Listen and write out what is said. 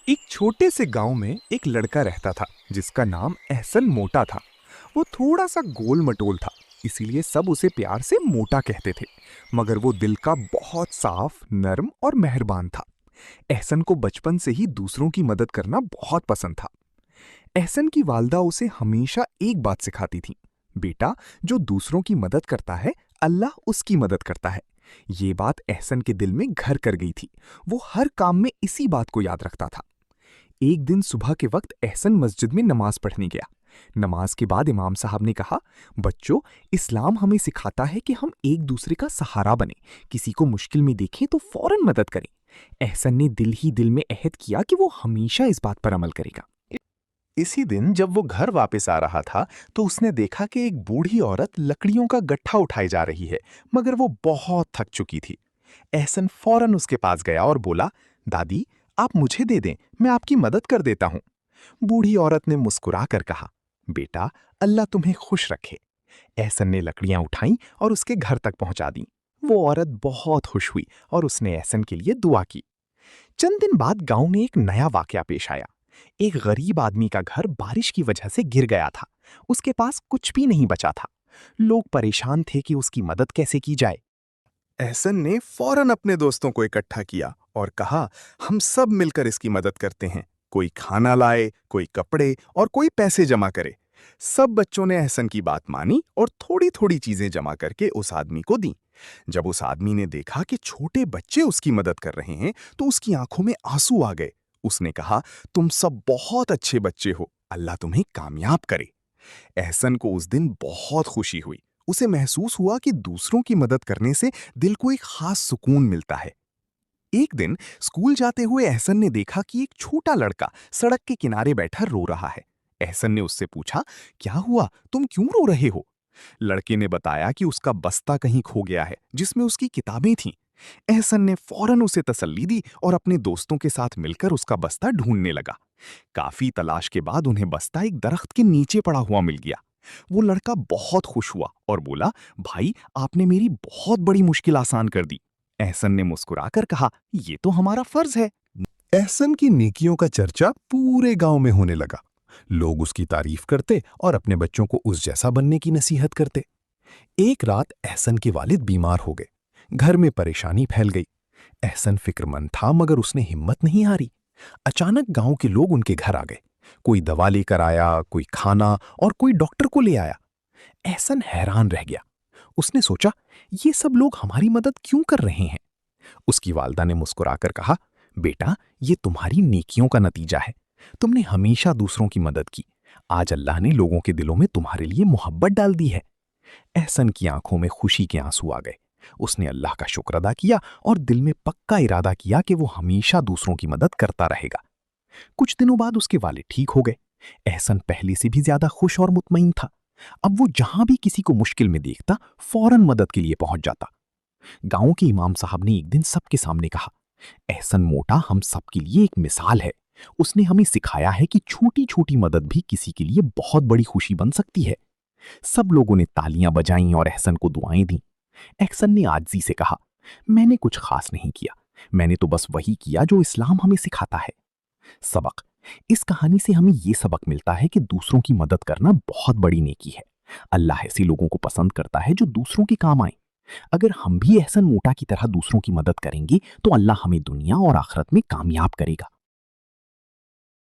एक छोटे से गांव में एक लड़का रहता था जिसका नाम एहसन मोटा था। वो थोड़ा सा गोल मटोल था, इसीलिए सब उसे प्यार से मोटा कहते थे। मगर वो दिल का बहुत साफ, नर्म और मेहरबान था। एहसन को बचपन से ही दूसरों की मदद करना बहुत पसंद था। एहसन की वालदा उसे हमेशा एक बात सिखाती थी, बेटा, जो दूसरों की मदद करता है अल्लाह उसकी मदद करता है। ये बात एहसन के दिल में घर कर गई थी। वो हर काम में इसी बात को याद रखता था। एक दिन सुबह के वक्त एहसन मस्जिद में नमाज पढ़ने गया। नमाज के बाद इमाम साहब ने कहा, बच्चों, इस्लाम हमें सिखाता है कि हम एक दूसरे का सहारा बने, किसी को मुश्किल में देखें तो फौरन मदद करें। एहसन ने दिल ही दिल में अहद किया कि वो हमेशा इस बात पर अमल करेगा। इसी दिन जब वो घर वापस आ रहा था तो उसने देखा कि एक बूढ़ी औरत लकड़ियों का गट्ठा उठाई जा रही है, मगर वो बहुत थक चुकी थी। एहसन फौरन उसके पास गया और बोला, दादी, आप मुझे दे दें, मैं आपकी मदद कर देता हूं। बूढ़ी औरत ने मुस्कुरा कर कहा, बेटा, अल्लाह तुम्हें खुश रखे। एहसन ने लकड़ियां उठाई और उसके घर तक पहुंचा दी। वो औरत बहुत खुश हुई और उसने एहसन के लिए दुआ की। चंद दिन बाद गांव में एक नया वाकया पेश आया। एक गरीब आदमी का घर बारिश की वजह से गिर गया था। उसके पास कुछ भी नहीं बचा था। लोग परेशान थे कि उसकी मदद कैसे की जाए। एहसन ने फौरन अपने दोस्तों को इकट्ठा किया और कहा, हम सब मिलकर इसकी मदद करते हैं। कोई खाना लाए, कोई कपड़े और कोई पैसे जमा करे। सब बच्चों ने एहसन की बात मानी और थोड़ी थोड़ी चीजें जमा करके उस आदमी को दी। जब उस आदमी ने देखा कि छोटे बच्चे उसकी मदद कर रहे हैं तो उसकी आंखों में आंसू आ गए। उसने कहा, तुम सब बहुत अच्छे बच्चे हो, अल्लाह तुम्हें कामयाब करे। एहसन को उस दिन बहुत खुशी हुई। उसे महसूस हुआ कि दूसरों की मदद करने से दिल को एक खास सुकून मिलता है। एक दिन स्कूल जाते हुए एहसन ने देखा कि एक छोटा लड़का सड़क के किनारे बैठा रो रहा है। एहसन ने उससे पूछा, क्या हुआ, तुम क्यों रो रहे हो? लड़के ने बताया कि उसका बस्ता कहीं खो गया है जिसमें उसकी किताबें थीं। एहसन ने फौरन उसे तसल्ली दी और अपने दोस्तों के साथ मिलकर उसका बस्ता ढूंढने लगा। काफी तलाश के बाद उन्हें बस्ता एक दरख्त के नीचे पड़ा हुआ मिल गया। वो लड़का बहुत खुश हुआ और बोला, भाई, आपने मेरी बहुत बड़ी मुश्किल आसान कर दी। एहसन ने मुस्कुराकर कहा, ये तो हमारा फर्ज है। एहसन की नेकियों का चर्चा पूरे गांव में होने लगा। लोग उसकी तारीफ करते और अपने बच्चों को उस जैसा बनने की नसीहत करते। एक रात एहसन के वालिद बीमार हो गए। घर में परेशानी फैल गई। एहसन फिक्रमंद था, मगर उसने हिम्मत नहीं हारी। अचानक गांव के लोग उनके घर आ गए। कोई दवा लेकर आया, कोई खाना और कोई डॉक्टर को ले आया। एहसन हैरान रह गया। उसने सोचा, ये सब लोग हमारी मदद क्यों कर रहे हैं? उसकी वालदा ने मुस्कुराकर कहा, बेटा, ये तुम्हारी नेकियों का नतीजा है। तुमने हमेशा दूसरों की मदद की। आज अल्लाह ने लोगों के दिलों में तुम्हारे लिए मोहब्बत डाल दी है। एहसन की आंखों में खुशी के आंसू आ गए। उसने अल्लाह का शुक्र अदा किया और दिल में पक्का इरादा किया कि वो हमेशा दूसरों की मदद करता रहेगा। कुछ दिनों बाद उसके वालिद ठीक हो गए। एहसन पहले से भी ज्यादा खुश और मुतमईन था। अब वो जहां भी किसी को मुश्किल में देखता, फौरन मदद के लिए पहुंच जाता। गांव के इमाम साहब ने एक दिन सबके सामने कहा, एहसन मोटा हम सबके लिए एक मिसाल है। उसने हमें सिखाया है कि छोटी छोटी मदद भी किसी के लिए बहुत बड़ी खुशी बन सकती है। सब लोगों ने तालियां बजाईं और एहसन को दुआएं दी। एहसन ने आजिज़ी से कहा, मैंने कुछ खास नहीं किया, मैंने तो बस वही किया जो इस्लाम हमें सिखाता है। सबक, इस कहानी से हमें यह सबक मिलता है कि दूसरों की मदद करना बहुत बड़ी नेकी है। अल्लाह ऐसे लोगों को पसंद करता है जो दूसरों के काम आए। अगर हम भी एहसन मोटा की तरह दूसरों की मदद करेंगे तो अल्लाह हमें दुनिया और आखिरत में कामयाब करेगा।